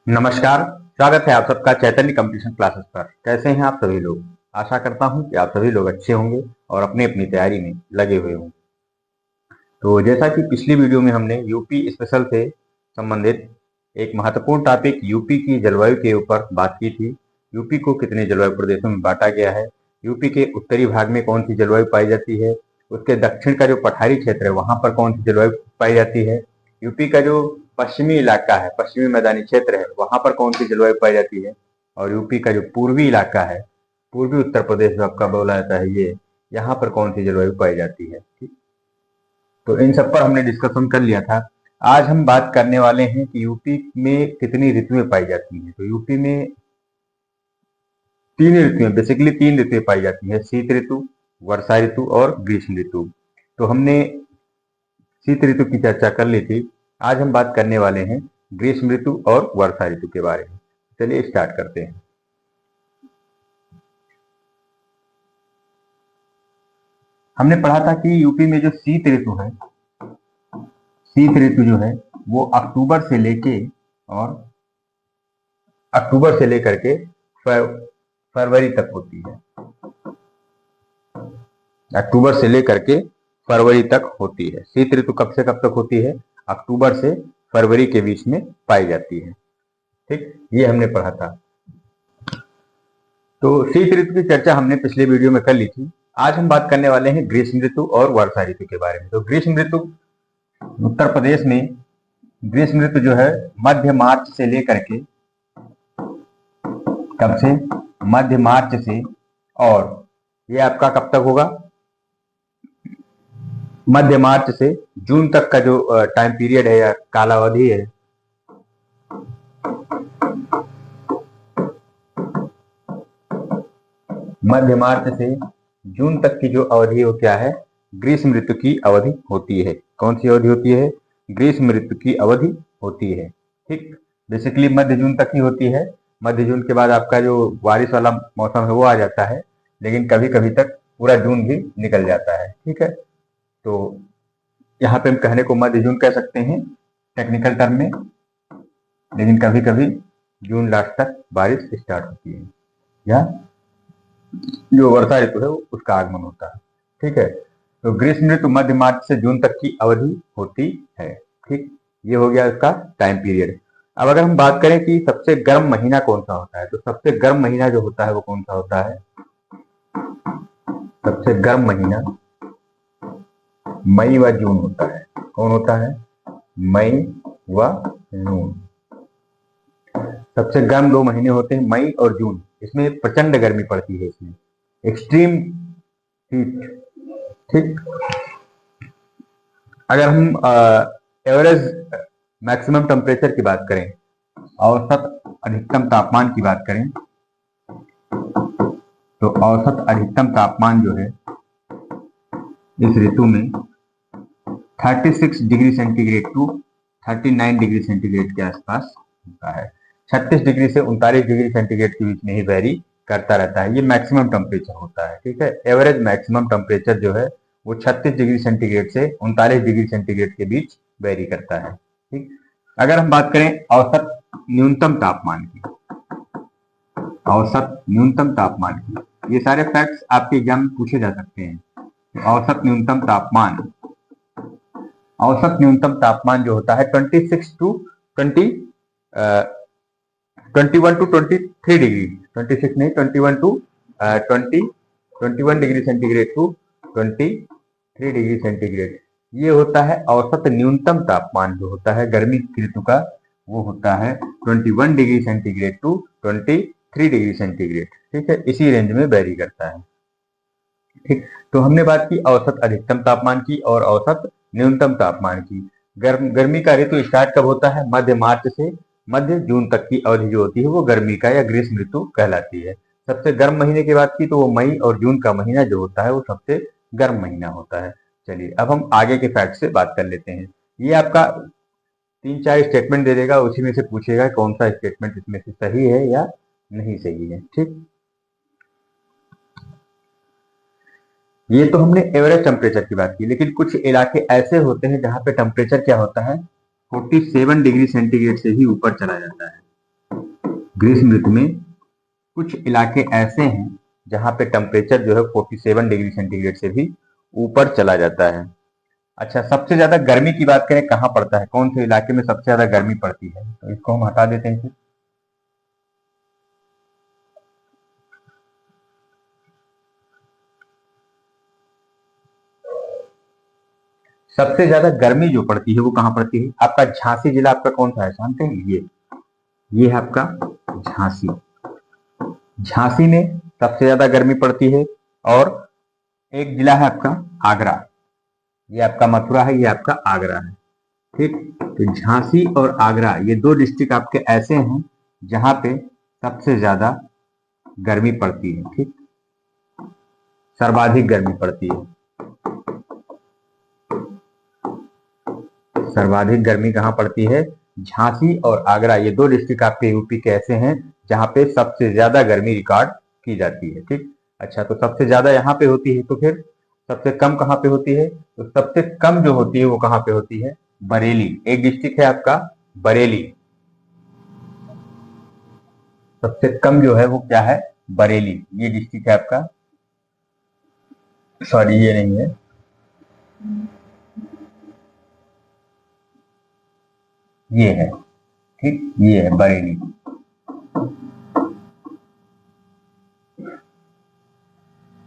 नमस्कार। स्वागत है आप सबका चैतन्य कंपटीशन क्लासेस पर। कैसे हैं आप सभी लोग? आशा करता हूं कि आप सभी लोग अच्छे होंगे और अपनी अपनी तैयारी में लगे हुए होंगे। तो जैसा कि पिछली वीडियो में हमने यूपी स्पेशल से संबंधित एक महत्वपूर्ण टॉपिक यूपी की जलवायु के ऊपर बात की थी। यूपी को कितने जलवायु प्रदेशों में बांटा गया है, यूपी के उत्तरी भाग में कौन सी जलवायु पाई जाती है, उसके दक्षिण का जो पठारी क्षेत्र है वहां पर कौन सी जलवायु पाई जाती है, यूपी का जो पश्चिमी इलाका है, पश्चिमी मैदानी क्षेत्र है, वहां पर कौन सी जलवायु पाई जाती है, और यूपी का जो पूर्वी इलाका है, पूर्वी उत्तर प्रदेश जो आपका बोला जाता है, ये यहाँ पर कौन सी जलवायु पाई जाती है। ठीक, तो इन सब पर हमने डिस्कशन कर लिया था। आज हम बात करने वाले हैं कि यूपी में कितनी ऋतुएं पाई जाती हैं। तो यूपी में तीन ऋतुएं, बेसिकली तीन ऋतुएं पाई जाती हैं: शीत ऋतु, वर्षा ऋतु और ग्रीष्म ऋतु। तो हमने शीत ऋतु की चर्चा कर ली थी। आज हम बात करने वाले हैं ग्रीष्म ऋतु और वर्षा ऋतु के बारे में। चलिए स्टार्ट करते हैं। हमने पढ़ा था कि यूपी में जो शीत ऋतु है, शीत ऋतु जो है वो अक्टूबर से लेकर के फरवरी तक होती है। अक्टूबर से लेकर के फरवरी तक होती है। शीत ऋतु कब से कब तक होती है? अक्टूबर से फरवरी के बीच में पाई जाती है। ठीक, ये हमने पढ़ा था। तो शीत ऋतु की चर्चा हमने पिछले वीडियो में कर ली थी। आज हम बात करने वाले हैं ग्रीष्म ऋतु और वर्षा ऋतु के बारे में। तो ग्रीष्म ऋतु, उत्तर प्रदेश में ग्रीष्म ऋतु जो है मध्य मार्च से लेकर के, कब से? मध्य मार्च से, और ये आपका कब तक होगा? मध्य मार्च से जून तक का जो टाइम पीरियड है या कालावधि है, मध्य मार्च से जून तक की जो अवधि है वो क्या है? ग्रीष्म ऋतु की अवधि होती है। कौन सी अवधि होती है? ग्रीष्म ऋतु की अवधि होती है। ठीक, बेसिकली मध्य जून तक ही होती है। मध्य जून के बाद आपका जो बारिश वाला मौसम है वो आ जाता है, लेकिन कभी कभी तक पूरा जून भी निकल जाता है। ठीक है, तो यहाँ पे हम कहने को मध्य जून कह सकते हैं टेक्निकल टर्म में, लेकिन कभी कभी जून लास्ट तक बारिश स्टार्ट होती है, या जो वर्षा ऋतु है उसका आगमन होता है। ठीक है, तो ग्रीष्म ऋतु मध्य मार्च से जून तक की अवधि होती है। ठीक, ये हो गया इसका टाइम पीरियड। अब अगर हम बात करें कि सबसे गर्म महीना कौन सा होता है, तो सबसे गर्म महीना जो होता है वो कौन सा होता है? सबसे गर्म महीना मई व जून होता है। कौन होता है? मई व जून। सबसे गर्म दो महीने होते हैं मई और जून। इसमें प्रचंड गर्मी पड़ती है, इसमें एक्सट्रीम हीट। ठीक, अगर हम एवरेज मैक्सिमम टेम्परेचर की बात करें, औसत अधिकतम तापमान की बात करें, तो औसत अधिकतम तापमान जो है इस ऋतु में 36 degree centigrade to 39 degree centigrade के आसपास होता है। 36 डिग्री से 39 डिग्री सेंटीग्रेड के बीच में ही वेरी करता रहता है। ये मैक्सिमम टेम्परेचर होता है। ठीक है, एवरेज मैक्सिमम टेम्परेचर जो है वो 36 डिग्री सेंटीग्रेड से 39 डिग्री सेंटीग्रेड के बीच वेरी करता है। ठीक, अगर हम बात करें औसत न्यूनतम तापमान की, औसत न्यूनतम तापमान की, ये सारे फैक्ट्स आपके एग्जाम में पूछे जा सकते हैं। औसत न्यूनतम तापमान, औसत न्यूनतम तापमान जो होता है 26 टू 20 21 टू 23 डिग्री, 26 नहीं 21 to 21 degree centigrade to 23 degree centigrade, ये होता है औसत न्यूनतम तापमान जो होता है गर्मी ऋतु का, वो होता है 21 degree centigrade to 23 degree centigrade. ठीक है, इसी रेंज में वेरी करता है। ठीक, तो हमने बात की औसत अधिकतम तापमान की और औसत न्यूनतम तापमान की। गर्मी का ऋतु स्टार्ट कब होता है? मध्य मार्च से मध्य जून तक की अवधि जो होती है वो गर्मी का या ग्रीष्म ऋतु कहलाती है। सबसे गर्म महीने की बात की तो वो मई और जून का महीना जो होता है वो सबसे गर्म महीना होता है। चलिए अब हम आगे के फैक्ट से बात कर लेते हैं। ये आपका 3-4 स्टेटमेंट दे देगा, उसी में से पूछेगा कौन सा स्टेटमेंट इसमें से सही है या नहीं सही है। ठीक, ये तो हमने एवरेज टेम्परेचर की बात की, लेकिन कुछ इलाके ऐसे होते हैं जहां पे टेम्परेचर क्या होता है 47 डिग्री सेंटीग्रेड से ही ऊपर चला जाता है। ग्रीष्म ऋतु में कुछ इलाके ऐसे हैं जहां पे टेम्परेचर जो है 47 डिग्री सेंटीग्रेड से भी ऊपर चला जाता है। अच्छा, सबसे ज्यादा गर्मी की बात करें कहाँ पड़ता है, कौन से इलाके में सबसे ज्यादा गर्मी पड़ती है, तो इसको हम हटा देते हैं फिर। सबसे ज्यादा गर्मी जो पड़ती है वो कहाँ पड़ती है, आपका झांसी जिला आपका कौन सा है, जानते हैं, ये है आपका झांसी। झांसी में सबसे ज्यादा गर्मी पड़ती है। और एक जिला है आपका आगरा, ये आपका मथुरा है, ये आपका आगरा है। ठीक, तो झांसी और आगरा ये दो डिस्ट्रिक्ट आपके ऐसे हैं जहां पे सबसे ज्यादा गर्मी पड़ती है। ठीक, सर्वाधिक गर्मी पड़ती है। सर्वाधिक गर्मी कहां पड़ती है, झांसी और आगरा, ये दो डिस्ट्रिक्ट आपके यूपी के ऐसे हैं जहां पे सबसे ज्यादा गर्मी रिकॉर्ड की जाती है। ठीक, अच्छा, तो सबसे ज्यादा यहाँ पे होती है, तो फिर सबसे कम कहाँ पे होती है, तो सबसे कम जो होती है वो कहाँ पे होती है, बरेली। एक डिस्ट्रिक्ट है आपका बरेली, सबसे कम जो है वो क्या है, बरेली, ये डिस्ट्रिक्ट है आपका, सॉरी ये नहीं है, ये है। ठीक, ये है बरेली।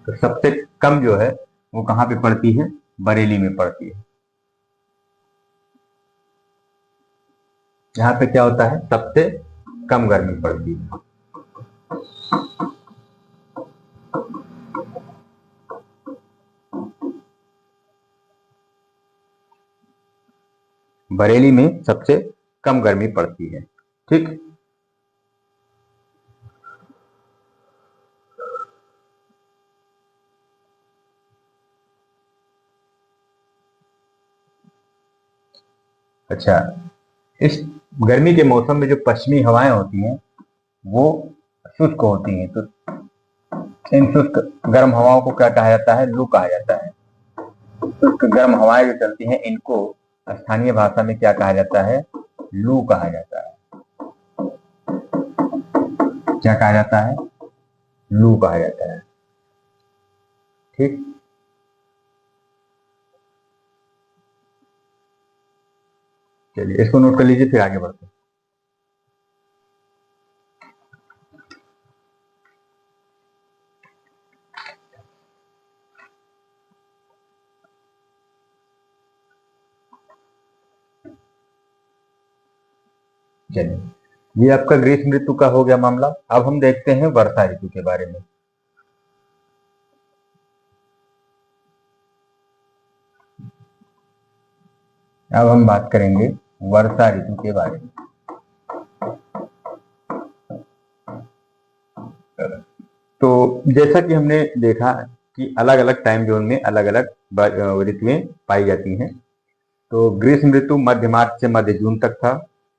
तो सबसे कम जो है वो कहां पे पड़ती है, बरेली में पड़ती है। यहाँ पे क्या होता है, सबसे कम गर्मी पड़ती है। बरेली में सबसे कम गर्मी पड़ती है। ठीक, अच्छा, इस गर्मी के मौसम में जो पश्चिमी हवाएं होती हैं वो शुष्क होती हैं, तो इन शुष्क गर्म हवाओं को क्या कहा जाता है, लू कहा जाता है। शुष्क गर्म हवाएं जो चलती हैं इनको स्थानीय भाषा में क्या कहा जाता है, लू कहा जाता है। क्या कहा जाता है, लू कहा जाता है। ठीक, चलिए इसको नोट कर लीजिए, फिर आगे बढ़ते हैं। चलिए, ये आपका ग्रीष्म ऋतु का हो गया मामला। अब हम देखते हैं वर्षा ऋतु के बारे में। अब हम बात करेंगे वर्षा ऋतु के बारे में। तो जैसा कि हमने देखा कि अलग अलग टाइम जोन में अलग अलग ऋतुएं पाई जाती हैं। तो ग्रीष्म ऋतु मध्य मार्च से मध्य जून तक था।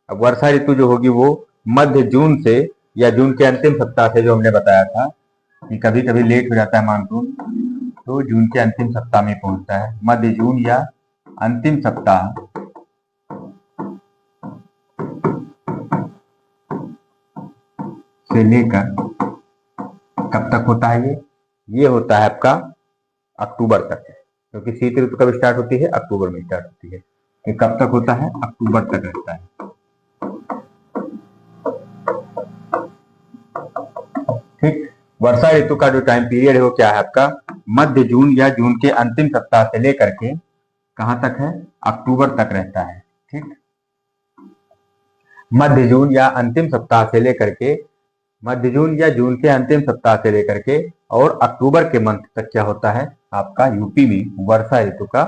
अब वर्षा ऋतु जो होगी वो मध्य जून से या जून के अंतिम सप्ताह से, जो हमने बताया था कि कभी कभी लेट हो जाता है मानसून, तो जून के अंतिम सप्ताह में पहुंचता है। मध्य जून या अंतिम सप्ताह से लेकर कब तक होता है, ये होता है आपका अक्टूबर तक, क्योंकि शीत ऋतु कब स्टार्ट होती है, अक्टूबर में स्टार्ट होती है। कि कब तक होता है, अक्टूबर तक रहता है। ठीक, वर्षा ऋतु का जो टाइम पीरियड है वो क्या है आपका, मध्य जून या जून के अंतिम सप्ताह से लेकर के कहां तक है, अक्टूबर तक रहता है। ठीक, मध्य जून या अंतिम सप्ताह से लेकर के, मध्य जून या जून के अंतिम सप्ताह से लेकर के और अक्टूबर के मंथ तक क्या होता है आपका यूपी में वर्षा ऋतु का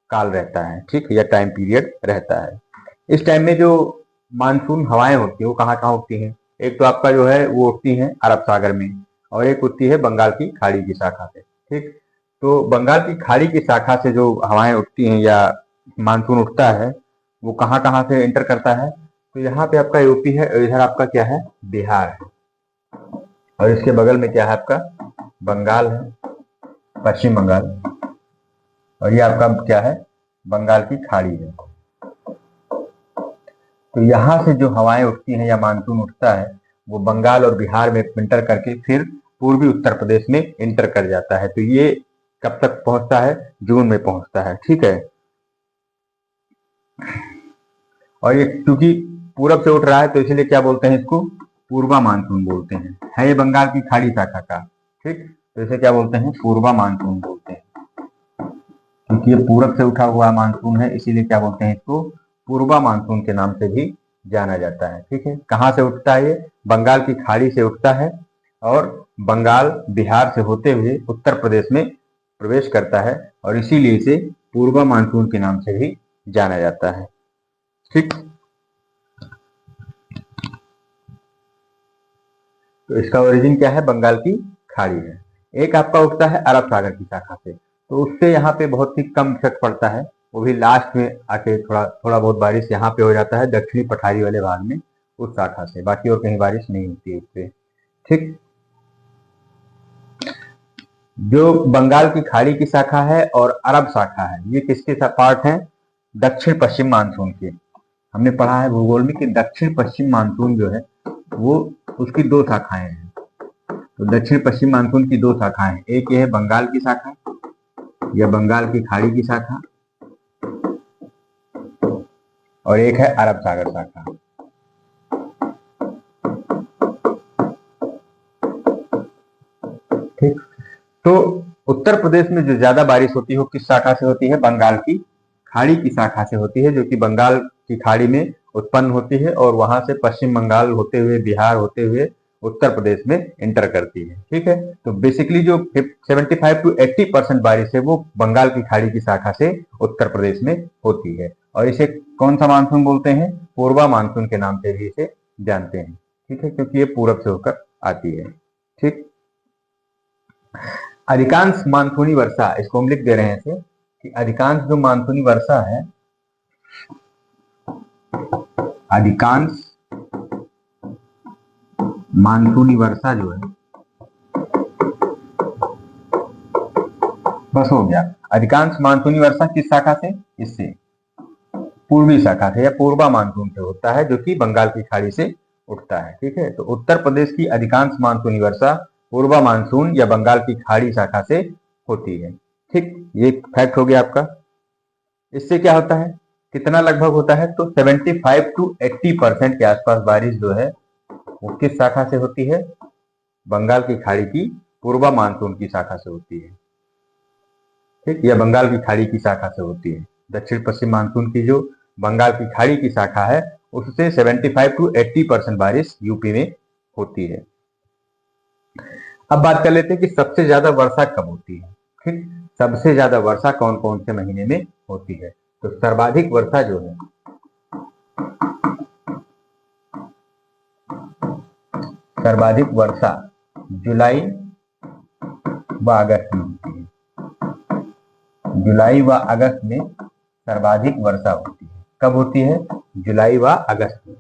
काल रहता है। ठीक, या टाइम पीरियड रहता है। इस टाइम में जो मानसून हवाएं होती है वो कहाँ कहाँ उठती हैं, एक तो आपका जो है वो उठती हैं अरब सागर में, और एक उठती है बंगाल की खाड़ी की शाखा से। ठीक, तो बंगाल की खाड़ी की शाखा से जो हवाएं उठती हैं या मानसून उठता है वो कहाँ कहाँ से एंटर करता है, तो यहाँ पे आपका यूपी है, इधर आपका क्या है, बिहार है, और इसके बगल में क्या है आपका बंगाल है, पश्चिम बंगाल, और ये आपका क्या है, बंगाल की खाड़ी है। तो यहां से जो हवाएं उठती हैं या मानसून उठता है वो बंगाल और बिहार में इंटर करके फिर पूर्वी उत्तर प्रदेश में इंटर कर जाता है। तो ये कब तक पहुंचता है? जून में पहुंचता है। ठीक है, और ये क्योंकि पूरब से उठ रहा है तो इसलिए क्या बोलते हैं इसको? पूर्वा मानसून बोलते हैं। है ये बंगाल की खाड़ी शाखा का। ठीक, तो इसे क्या बोलते हैं? पूर्वा मानसून बोलते हैं। क्योंकि ये पूरब से उठा हुआ मानसून है इसीलिए क्या बोलते हैं इसको? पूर्वा मानसून के नाम से भी जाना जाता है। ठीक है, कहाँ से उठता है ये? बंगाल की खाड़ी से उठता है और बंगाल बिहार से होते हुए उत्तर प्रदेश में प्रवेश करता है और इसीलिए इसे पूर्वा मानसून के नाम से भी जाना जाता है। ठीक, तो इसका ओरिजिन क्या है? बंगाल की खाड़ी है। एक आपका उठता है अरब सागर की शाखा से, तो उससे यहाँ पे बहुत ही कम इफेक्ट पड़ता है, वो भी लास्ट में आके थोड़ा थोड़ा बहुत बारिश यहाँ पे हो जाता है दक्षिणी पठारी वाले भाग में उस शाखा से, बाकी और कहीं बारिश नहीं होती है उससे। ठीक, जो बंगाल की खाड़ी की शाखा है और अरब शाखा है ये किसके पार्ट है? दक्षिण पश्चिम मानसून के। हमने पढ़ा है भूगोल में कि दक्षिण पश्चिम मानसून जो है वो उसकी दो शाखाएं हैं। तो दक्षिण पश्चिम मानसून की दो शाखाएं हैं, एक ये है बंगाल की शाखा या बंगाल की खाड़ी की शाखा और एक है अरब सागर शाखा। ठीक, तो उत्तर प्रदेश में जो ज्यादा बारिश होती है वो किस शाखा से होती है? बंगाल की खाड़ी की शाखा से होती है, जो कि बंगाल की खाड़ी में उत्पन्न होती है और वहां से पश्चिम बंगाल होते हुए बिहार होते हुए उत्तर प्रदेश में इंटर करती है। ठीक है, तो बेसिकली जो 75 to 80% बारिश है वो बंगाल की खाड़ी की शाखा से उत्तर प्रदेश में होती है और इसे कौन सा मानसून बोलते हैं? पूर्वा मानसून के नाम से भी इसे जानते हैं। ठीक है, क्योंकि ये पूरब से होकर आती है। ठीक, अधिकांश मानसूनी वर्षा, इसको हम लिख दे रहे हैं ऐसे कि अधिकांश जो मानसूनी वर्षा है, अधिकांश मानसूनी वर्षा जो है, बस हो गया, अधिकांश मानसूनी वर्षा किस शाखा से? इससे पूर्वी शाखा से या पूर्वा मानसून से होता है, जो कि बंगाल की खाड़ी से उठता है। ठीक है, तो उत्तर प्रदेश की अधिकांश मानसूनी वर्षा पूर्वा मानसून या बंगाल की खाड़ी शाखा से होती है। ठीक, ये फैक्ट हो गया आपका। इससे क्या होता है? कितना लगभग होता है? तो 75 to 80% के आसपास बारिश जो है वो किस शाखा से होती है? बंगाल की खाड़ी की पूर्वा मानसून की शाखा से होती है। ठीक, या बंगाल की खाड़ी की शाखा से होती है। दक्षिण पश्चिम मानसून की जो बंगाल की खाड़ी की शाखा है उससे 75 to 80% बारिश यूपी में होती है। अब बात कर लेते हैं कि सबसे ज्यादा वर्षा कब होती है। ठीक, सबसे ज्यादा वर्षा कौन कौन से महीने में होती है? तो सर्वाधिक वर्षा जो है, सर्वाधिक वर्षा जुलाई व अगस्त में होती है। जुलाई व अगस्त में सर्वाधिक वर्षा होती है। कब होती है? जुलाई व अगस्त में।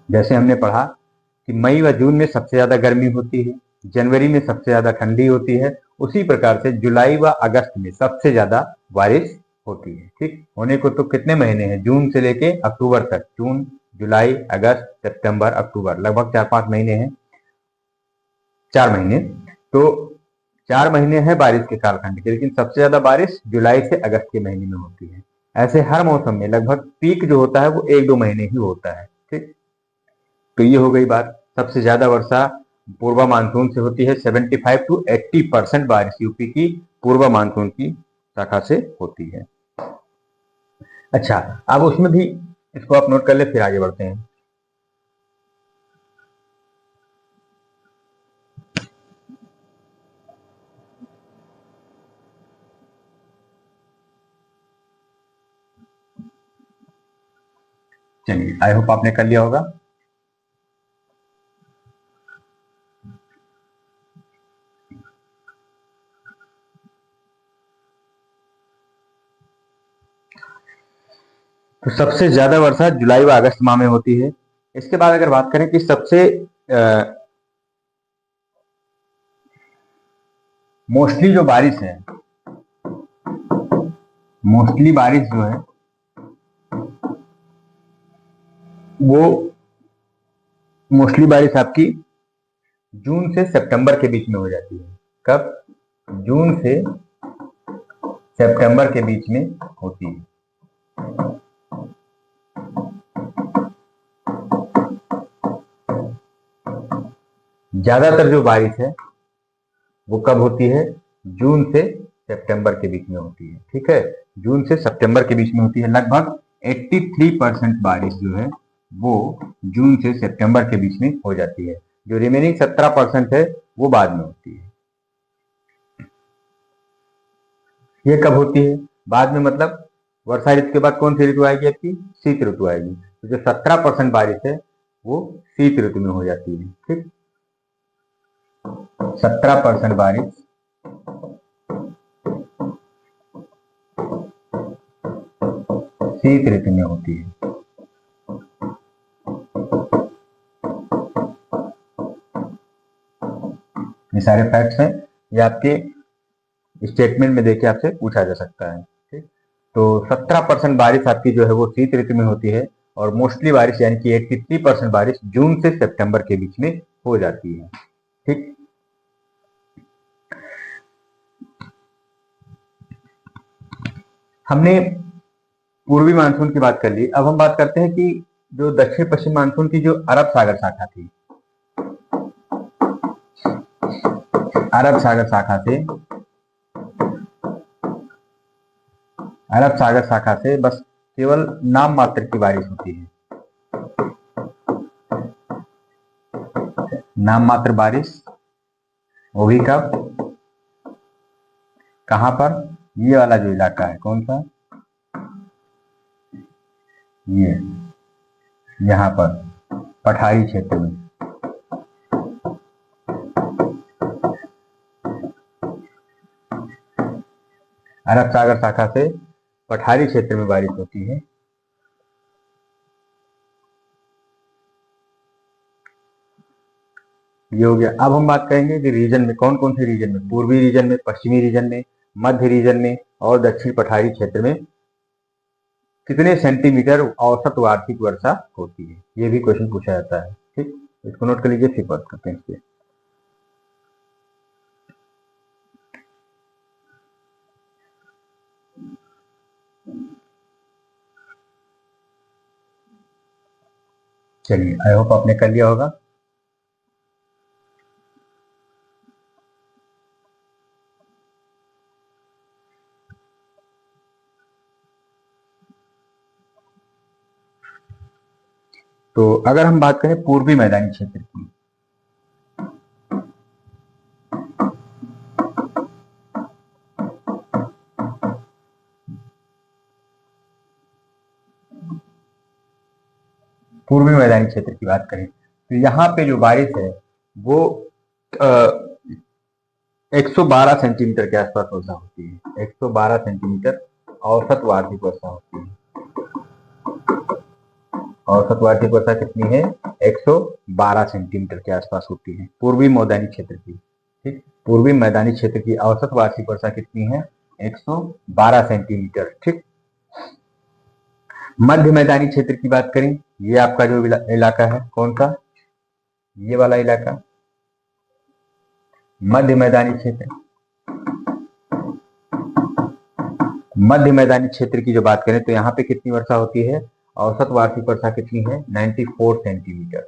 जैसे हमने पढ़ा कि मई व जून में सबसे ज्यादा गर्मी होती है, जनवरी में सबसे ज्यादा ठंडी होती है, उसी प्रकार से जुलाई व अगस्त में सबसे ज्यादा बारिश होती है। ठीक, होने को तो कितने महीने हैं? जून से लेके अक्टूबर तक, जून जुलाई अगस्त सितंबर अक्टूबर, लगभग 4-5 महीने हैं, 4 महीने। तो 4 महीने हैं बारिश के कालखंड के, लेकिन सबसे ज्यादा बारिश जुलाई से अगस्त के महीने में होती है। ऐसे हर मौसम में लगभग पीक जो होता है वो 1-2 महीने ही होता है। ठीक, तो ये हो गई बात। सबसे ज्यादा वर्षा पूर्वा मानसून से होती है। 75 to 80% बारिश यूपी की पूर्वा मानसून की शाखा से होती है। अच्छा, अब उसमें भी इसको आप नोट कर ले, फिर आगे बढ़ते हैं। चलिए, आई होप आपने कर लिया होगा। तो सबसे ज्यादा वर्षा जुलाई व अगस्त माह में होती है। इसके बाद अगर बात करें कि सबसे मोस्टली जो बारिश है, मोस्टली बारिश जो है वो मोस्टली बारिश आपकी जून से सितंबर के बीच में हो जाती है। कब? जून से सितंबर के बीच में होती है। ज्यादातर जो बारिश है वो कब होती है? जून से सितंबर के बीच में होती है। ठीक है, जून से सितंबर के बीच में होती है। लगभग 83% बारिश जो है वो जून से सितंबर के बीच में हो जाती है। जो रिमेनिंग 17% है वो बाद में होती है। ये कब होती है? बाद में मतलब वर्षा ऋतु के बाद कौन सी ऋतु आएगी? आपकी शीत ऋतु आएगी। तो जो 17% बारिश है वो शीत ऋतु में हो जाती है। ठीक, 17% बारिश शीत ऋतु में होती है। ये सारे फैक्ट्स हैं, ये आपके स्टेटमेंट में देके आपसे पूछा जा सकता है। ठीक, तो 17% बारिश आपकी जो है वो शीत ऋतु में होती है और मोस्टली बारिश यानी कि 83% बारिश जून से सितंबर के बीच में हो जाती है। ठीक, हमने पूर्वी मानसून की बात कर ली। अब हम बात करते हैं कि जो दक्षिण पश्चिम मानसून की जो अरब सागर शाखा थी, अरब सागर शाखा से, अरब सागर शाखा से बस केवल नाम मात्र की बारिश होती है। नाम मात्र बारिश, वो भी कब? कहां पर? ये वाला जो इलाका है, कौन सा? ये यहां पर पठारी क्षेत्र में। अरब सागर शाखा से पठारी क्षेत्र में बारिश होती है। ये हो गया। अब हम बात करेंगे कि रीजन में कौन कौन से रीजन में, पूर्वी रीजन में, पश्चिमी रीजन में, मध्य रीजन में और दक्षिण पठारी क्षेत्र में कितने सेंटीमीटर औसत वार्षिक वर्षा होती है। ये भी क्वेश्चन पूछा जाता है। ठीक, इसको नोट कर लीजिए, फिर बात करते हैं इस पे। चलिए, आई होप आपने कर लिया होगा। तो अगर हम बात करें पूर्वी मैदानी क्षेत्र की, पूर्वी मैदानी क्षेत्र की बात करें तो यहाँ पे जो बारिश है वो 112 सेंटीमीटर के आसपास वर्षा होती है। 112 सेंटीमीटर औसत वार्षिक वर्षा होती है। औसत वार्षिक वर्षा कितनी है? 112 सेंटीमीटर के आसपास होती है पूर्वी मैदानी क्षेत्र की। ठीक, पूर्वी मैदानी क्षेत्र की औसत वार्षिक वर्षा कितनी है? 112 सेंटीमीटर। ठीक, मध्य मैदानी क्षेत्र की बात करें, ये आपका जो इलाका है, कौन सा? ये वाला इलाका, मध्य मैदानी क्षेत्र। मध्य मैदानी क्षेत्र की जो बात करें तो यहाँ पे कितनी वर्षा होती है? औसत वार्षिक वर्षा कितनी है? 94 सेंटीमीटर।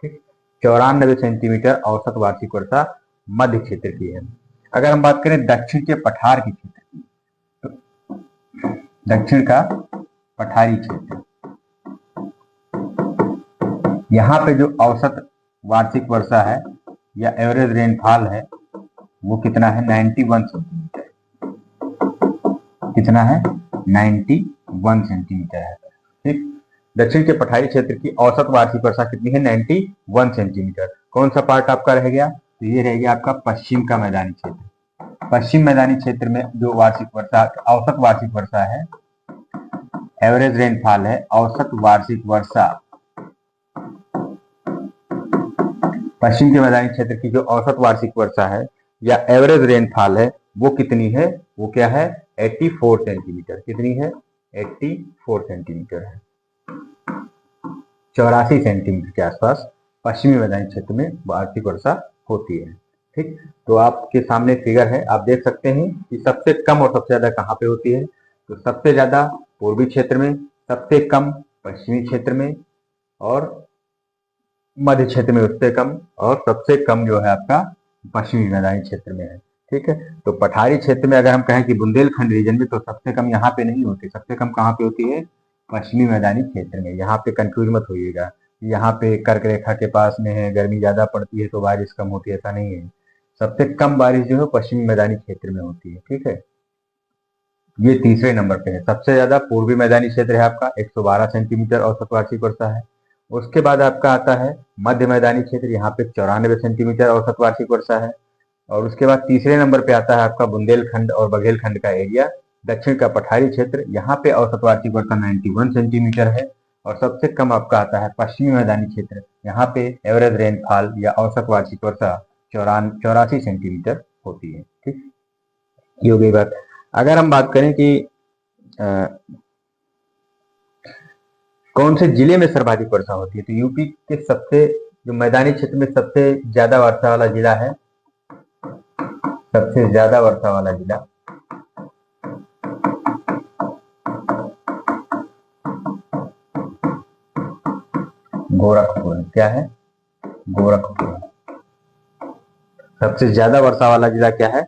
ठीक, 94 सेंटीमीटर औसत वार्षिक वर्षा मध्य क्षेत्र की है। अगर हम बात करें दक्षिण के पठार की क्षेत्र की, तो दक्षिण का पठारी क्षेत्र, यहाँ पे जो औसत वार्षिक वर्षा है या एवरेज रेनफॉल है वो कितना है? 91 सेंटीमीटर। कितना है? 91 सेंटीमीटर है। ठीक, दक्षिण के पठारी क्षेत्र की औसत वार्षिक वर्षा कितनी है? 91 सेंटीमीटर। कौन सा पार्ट आपका रह गया? तो ये रह गया आपका पश्चिम का मैदानी क्षेत्र। पश्चिम मैदानी क्षेत्र में जो वार्षिक वर्षा, औसत वार्षिक वर्षा है, एवरेज रेनफॉल है, औसत वार्षिक वर्षा, पश्चिम के मैदानी क्षेत्र की जो औसत वार्षिक वर्षा है या एवरेज रेनफॉल है वो कितनी है? वो क्या है? 84 सेंटीमीटर। कितनी है? 84 सेंटीमीटर है। 84 सेंटीमीटर के आसपास पश्चिमी मैदानी क्षेत्र में वार्षिक वर्षा होती है। ठीक, तो आपके सामने फिगर है, आप देख सकते हैं कि सबसे कम और सबसे ज्यादा कहाँ पे होती है। तो सबसे ज्यादा पूर्वी क्षेत्र में, सबसे कम पश्चिमी क्षेत्र में, और मध्य क्षेत्र में उससे कम, और सबसे कम जो है आपका पश्चिमी मैदानी क्षेत्र में है। ठीक है, तो पठारी क्षेत्र में अगर हम कहें कि बुंदेलखंड रीजन में, तो सबसे कम यहाँ पे नहीं होती, सबसे कम कहाँ पे होती है, पश्चिमी मैदानी क्षेत्र में। यहाँ पे कंफ्यूज मत होइएगा, यहाँ पे कर्क रेखा के पास में है, गर्मी ज्यादा पड़ती है तो बारिश कम होती है, ऐसा नहीं है। सबसे कम बारिश जो है पश्चिमी मैदानी क्षेत्र में होती है। ठीक है, ये तीसरे नंबर पे है। सबसे ज्यादा पूर्वी मैदानी क्षेत्र है आपका, 112 सेंटीमीटर औसत वार्षिक वर्षा है। उसके बाद आपका आता है मध्य मैदानी क्षेत्र, यहाँ पे 94 सेंटीमीटर औसत वार्षिक वर्षा है। और उसके बाद तीसरे नंबर पे आता है आपका बुंदेलखंड और बघेलखंड का एरिया, दक्षिण का पठारी क्षेत्र, यहाँ पे औसत वार्षिक वर्षा 91 सेंटीमीटर है। और सबसे कम आपका आता है पश्चिमी मैदानी क्षेत्र, यहाँ पे एवरेज रेनफॉल या औसत वार्षिक वर्षा 84 सेंटीमीटर होती है। ठीक, ये हो गई बात। अगर हम बात करें कि कौन से जिले में सर्वाधिक वर्षा होती है, तो यूपी के सबसे जो मैदानी क्षेत्र में सबसे ज्यादा वर्षा वाला जिला है, सबसे ज्यादा वर्षा वाला जिला गोरखपुर है। क्या है, गोरखपुर। सबसे ज्यादा वर्षा वाला जिला क्या है,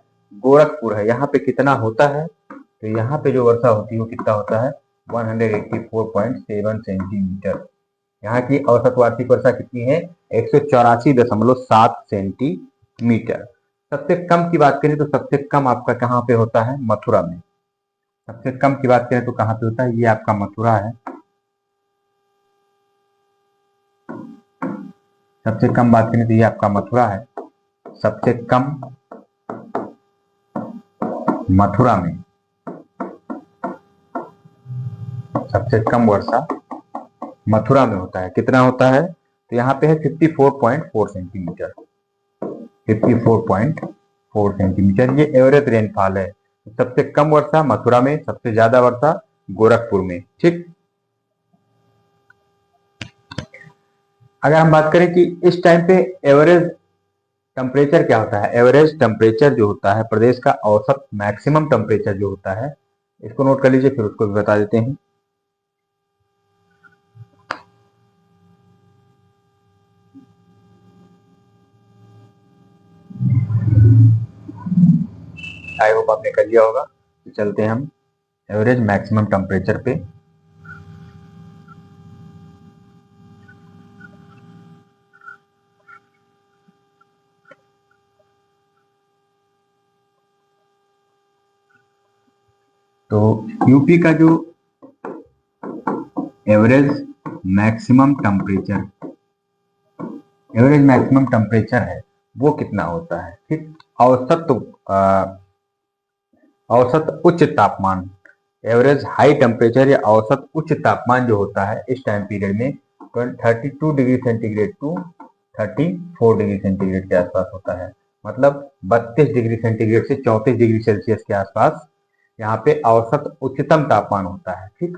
गोरखपुर है। यहाँ पे कितना होता है, तो यहाँ पे जो वर्षा होती है वो कितना होता है, 184.7 सेंटीमीटर। यहाँ की औसत वार्षिक वर्षा कितनी है, 184.7 सेंटीमीटर। सबसे कम की बात करें तो सबसे कम आपका कहाँ पे होता है, मथुरा में। सबसे कम की बात करें तो कहाँ पे होता है, ये आपका मथुरा है। सबसे कम बात करें तो ये आपका मथुरा है। सबसे कम मथुरा में, सबसे कम वर्षा मथुरा में होता है। कितना होता है, तो यहाँ पे है 54.4 सेंटीमीटर। 54.4 सेंटीमीटर ये एवरेज रेनफॉल है। सबसे कम वर्षा मथुरा में, सबसे ज्यादा वर्षा गोरखपुर में। ठीक, अगर हम बात करें कि इस टाइम पे एवरेज टेम्परेचर क्या होता है, एवरेज टेम्परेचर जो होता है प्रदेश का औसत मैक्सिमम टेम्परेचर जो होता है, इसको नोट कर लीजिए, फिर उसको भी बता देते हैं। आई होप आपने कर लिया होगा। तो चलते हैं हम एवरेज मैक्सिमम टेम्परेचर पे। तो यूपी का जो average maximum temperature, average maximum temperature है वो कितना होता है। ठीक, औसत औसत उच्च तापमान, एवरेज हाई टेम्परेचर या औसत उच्च तापमान जो होता है इस टाइम पीरियड में 32 degree centigrade to 34 degree centigrade के आसपास होता है। मतलब 32 डिग्री सेंटीग्रेड से 34 डिग्री सेल्सियस के आसपास यहाँ पे औसत उच्चतम तापमान होता है। ठीक,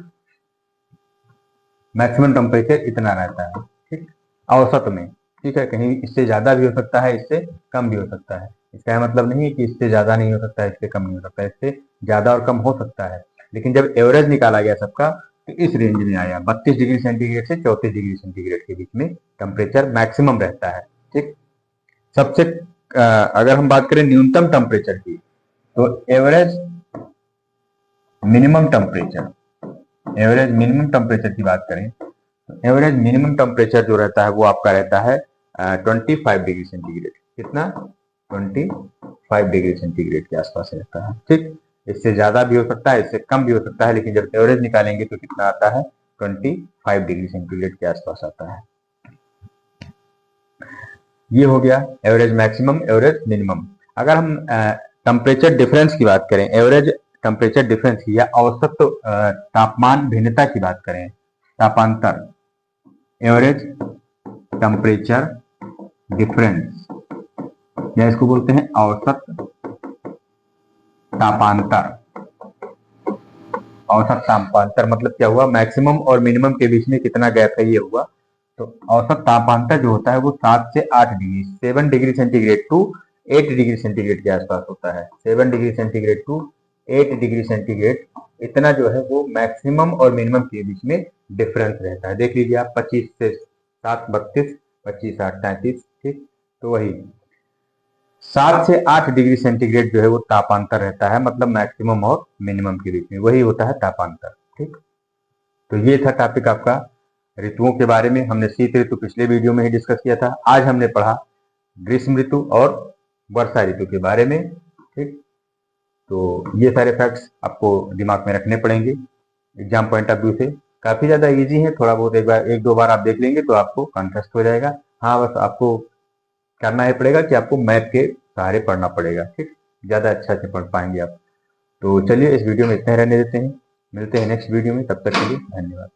मैक्सिमम टेम्परेचर इतना रहता है। ठीक, औसत में। ठीक है, कहीं इससे ज्यादा भी हो सकता है, इससे कम भी हो सकता है। इसका मतलब नहीं है कि इससे ज्यादा नहीं हो सकता है, इससे कम नहीं हो सकता है, इससे ज्यादा और कम हो सकता है। लेकिन जब एवरेज निकाला गया सबका तो इस रेंज में आया, 32 डिग्री सेंटीग्रेड से 34 डिग्री सेंटीग्रेड के बीच में टेम्परेचर मैक्सिमम रहता है। ठीक, सबसे अगर हम बात करें न्यूनतम टेम्परेचर की, तो average minimum temperature, average minimum temperature की बात करें तो एवरेज मिनिमम टेम्परेचर जो रहता है वो आपका रहता है 25 डिग्री सेंटीग्रेड। कितना, 25 डिग्री सेंटीग्रेड के आसपास रहता है। ठीक, इससे ज्यादा भी हो सकता है, इससे कम भी हो सकता है, लेकिन जब एवरेज निकालेंगे तो कितना आता है, 25 डिग्री सेंटीग्रेड के आसपास आता है। ये हो गया एवरेज मैक्सिमम, एवरेज मिनिमम। अगर हम टेम्परेचर डिफरेंस की बात करें, एवरेज टेम्परेचर डिफरेंस की या औसत तापमान भिन्नता की बात करें, तापांतर, एवरेज टेम्परेचर डिफरेंस या इसको बोलते हैं औसत तापांतर। औसत तापांतर मतलब क्या हुआ, मैक्सिमम और मिनिमम के बीच में कितना गैप है ये हुआ। तो औसत तापांतर जो होता है वो 7 से 8 degree, 7 degree centigrade to 8 degree centigrade के आसपास होता है। 7 degree centigrade to 8 degree centigrade, इतना जो है वो मैक्सिमम और मिनिमम के बीच में डिफरेंस रहता है। देख लीजिए आप, 25 से 7 32, 25 8 33, ठीक। तो वही 7 से 8 डिग्री सेंटीग्रेड जो है वो तापांतर रहता है, मतलब मैक्सिमम और मिनिमम के बीच में, वही होता है तापांतर, ठीक। तो ये था टॉपिक आपका ऋतुओं के बारे में। हमने शीत ऋतु पिछले वीडियो में ही डिस्कस किया था। आज हमने पढ़ा ग्रीष्म ऋतु और वर्षा ऋतु के बारे में, ठीक। तो ये सारे फैक्ट्स आपको दिमाग में रखने पड़ेंगे एग्जाम पॉइंट ऑफ व्यू से। काफी ज्यादा इजी है, थोड़ा बहुत एक दो बार आप देख लेंगे तो आपको कंटेस्ट हो जाएगा। हाँ, बस आपको करना है पड़ेगा कि आपको मैथ के सहारे पढ़ना पड़ेगा, ठीक। ज्यादा अच्छा से पढ़ पाएंगे आप। तो चलिए इस वीडियो में इतने रहने देते हैं, मिलते हैं नेक्स्ट वीडियो में, तब तक के लिए धन्यवाद।